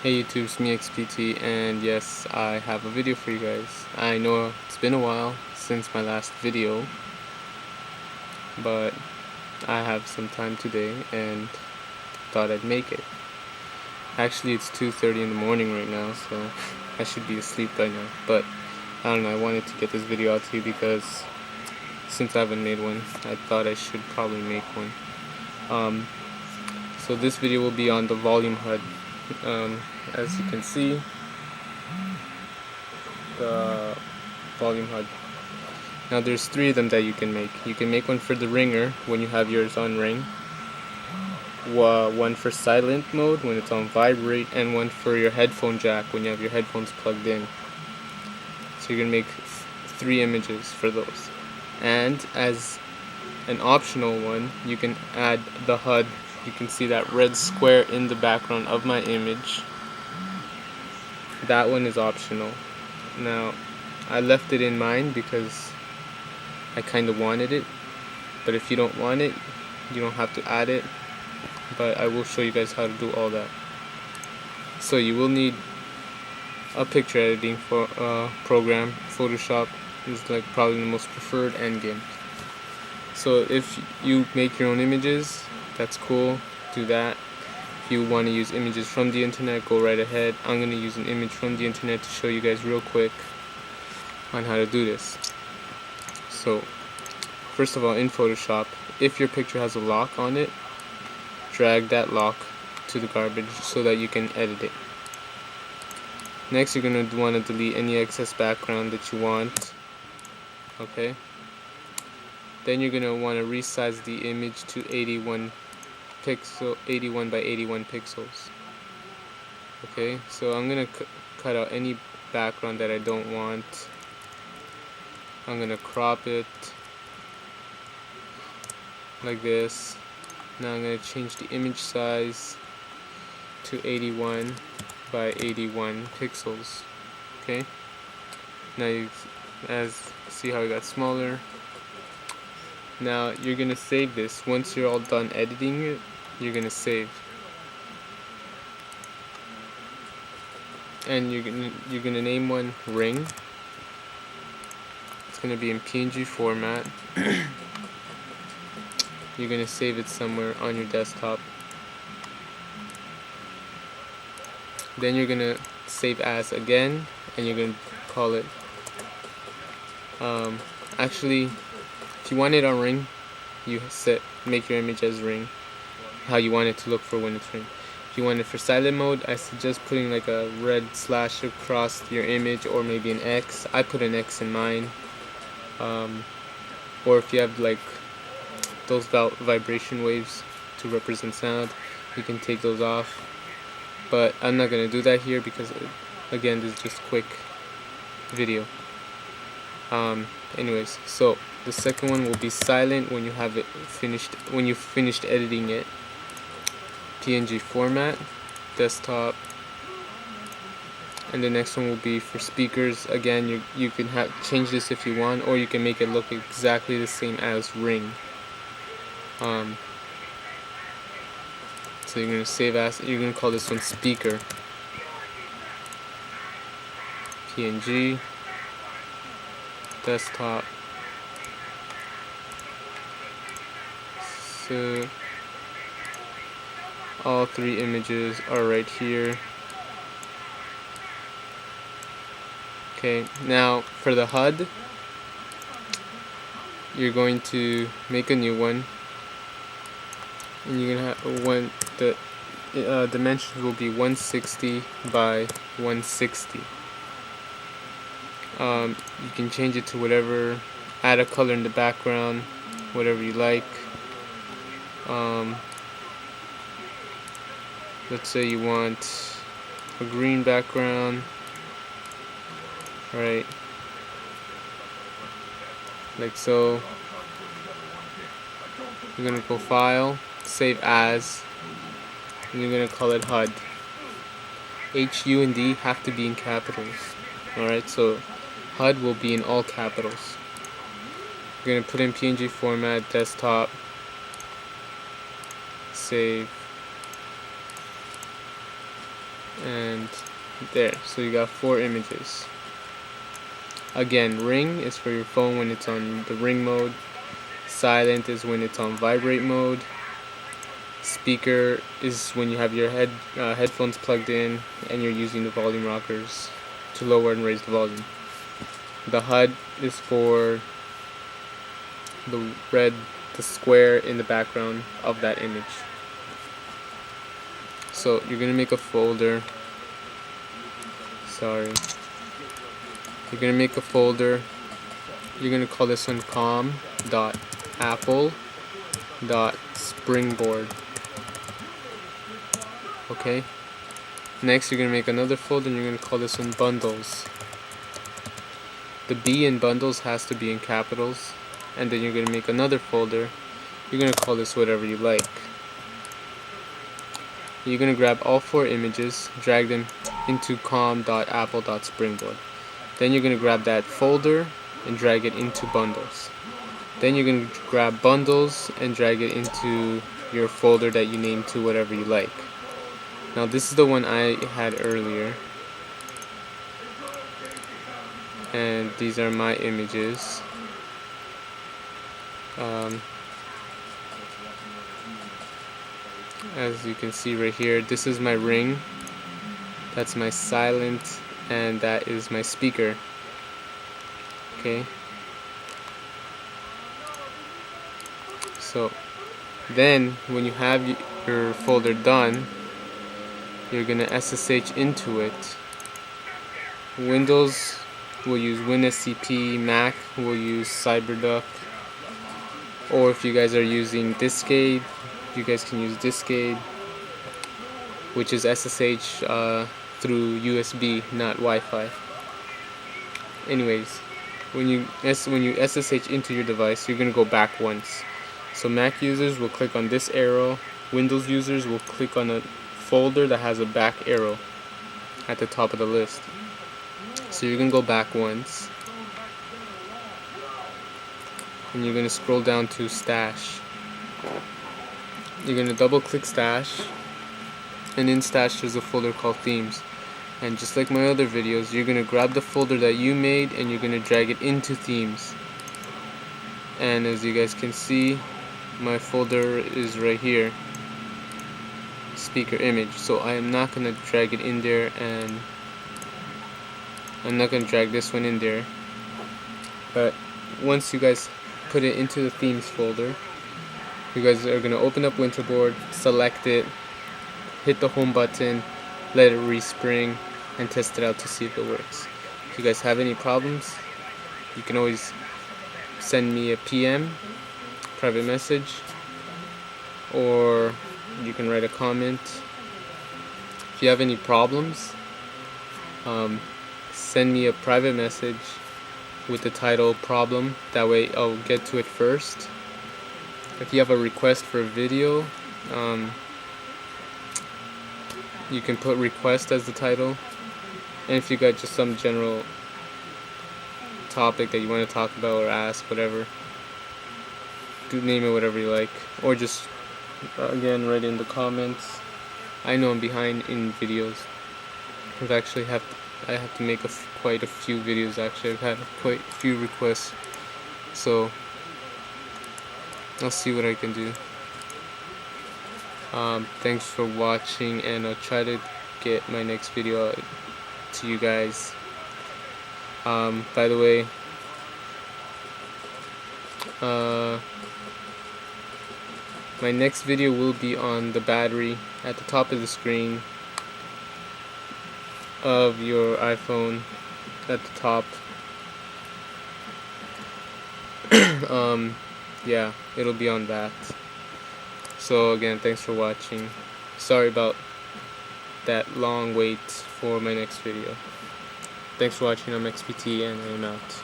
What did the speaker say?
Hey YouTube, it's me XPT, and yes, I have a video for you guys. I know it's been a while since my last video, but I have some time today and thought I'd make it. Actually, it's 2:30 in the morning right now, so I should be asleep by now, but I don't know, I wanted to get this video out to you because since I haven't made one, I thought I should probably make one. So this video will be on the Volume Hud. As you can see, the Volume Hud. Now there's three of them that you can make. You can make one for the ringer when you have yours on ring, one for silent mode when it's on vibrate, and one for your headphone jack when you have your headphones plugged in. So you're gonna make three images for those. And as an optional one, you can add the HUD. You can see that red square in the background of my image. That one is optional. Now, I left it in mine because I kind of wanted it, but if you don't want it, you don't have to add it, but I will show you guys how to do all that. So you will need a picture editing program. Photoshop is like probably the most preferred endgame. So if you make your own images, that's cool, do that. If you want to use images from the internet, go right ahead. I'm going to use an image from the internet to show you guys real quick on how to do this. So first of all, in Photoshop, if your picture has a lock on it, drag that lock to the garbage so that you can edit it. Next, you're going to want to delete any excess background that you want. Okay. Then you're going to want to resize the image to 81 by 81 pixels. Okay, so I'm going to cut out any background that I don't want. I'm going to crop it like this. Now I'm going to change the image size to 81 by 81 pixels. Okay, now you see how it got smaller. Now you're going to save this. Once you're all done editing it, you're going to save. And you're going to name one ring. It's going to be in PNG format. You're going to save it somewhere on your desktop. Then you're going to save as again, and you're going to call it actually, if you want it on ring, you make your image as ring, how you want it to look for when it's ring. If you want it for silent mode, I suggest putting like a red slash across your image, or maybe an X. I put an X in mine. Or if you have like those vibration waves to represent sound, you can take those off. But I'm not going to do that here because, again, this is just a quick video. Anyways, so the second one will be silent when you have it finished, when you've finished editing it. PNG format, desktop, and the next one will be for speakers. Again, you can change this if you want, or you can make it look exactly the same as ring. So you're gonna save as, you're gonna call this one speaker. PNG, desktop. So all three images are right here. Okay, now for the HUD, you're going to make a new one, and you're gonna have one. The dimensions will be 160 by 160. You can change it to whatever, add a color in the background, whatever you like. Let's say you want a green background, right? Like so. You're gonna go File, Save As, and you're gonna call it HUD. H, U, and D have to be in capitals. Alright, so HUD will be in all capitals. You're gonna put in PNG format, desktop, save, and there. So you got 4 images. Again, ring is for your phone when it's on the ring mode. Silent is when it's on vibrate mode. Speaker is when you have your headphones plugged in and you're using the volume rockers to lower and raise the volume. The HUD is for the square in the background of that image. So you're gonna make a folder. You're gonna make a folder. You're gonna call this one com.apple.springboard. Okay. Next, you're gonna make another folder, and you're gonna call this one bundles. The B in bundles has to be in capitals, and then you're gonna make another folder. You're gonna call this whatever you like. You're gonna grab all 4 images, drag them into com.apple.springboard. Then you're gonna grab that folder and drag it into bundles. Then you're gonna grab bundles and drag it into your folder that you name to whatever you like. Now this is the one I had earlier, and these are my images. As you can see right here, this is my ring, that's my silent, and that is my speaker. Okay, so then when you have your folder done, you're gonna SSH into it. Windows will use WinSCP, Mac will use CyberDuck, or if you guys are using Diskade, you guys can use Diskade, which is SSH through USB, not Wi-Fi. Anyways, when you SSH into your device, you're gonna go back once. So Mac users will click on this arrow. Windows users will click on a folder that has a back arrow at the top of the list. So you're gonna go back once, and you're gonna scroll down to stash. You're gonna double click stash, and in stash there's a folder called themes. And just like my other videos, you're gonna grab the folder that you made and you're gonna drag it into themes. And as you guys can see, my folder is right here, speaker image. So I am not gonna drag it in there, and I'm not gonna drag this one in there. But once you guys put it into the themes folder, you guys are gonna open up Winterboard, select it, hit the home button, let it respring, and test it out to see if it works. If you guys have any problems, you can always send me a PM, private message, or you can write a comment. If you have any problems, send me a private message with the title problem, that way I'll get to it first. If you have a request for a video, you can put request as the title. And if you got just some general topic that you want to talk about or ask, whatever, do name it whatever you like, or just again write in the comments. I know I'm behind in videos. I have to make quite a few videos. Actually, I've had quite a few requests, so I'll see what I can do. Thanks for watching, and I'll try to get my next video out to you guys. By the way, my next video will be on the battery at the top of the screen of your iPhone, at the top. Yeah, it'll be on that. So again, thanks for watching. Sorry about that long wait for my next video. Thanks for watching. I'm XPT, and I'm out.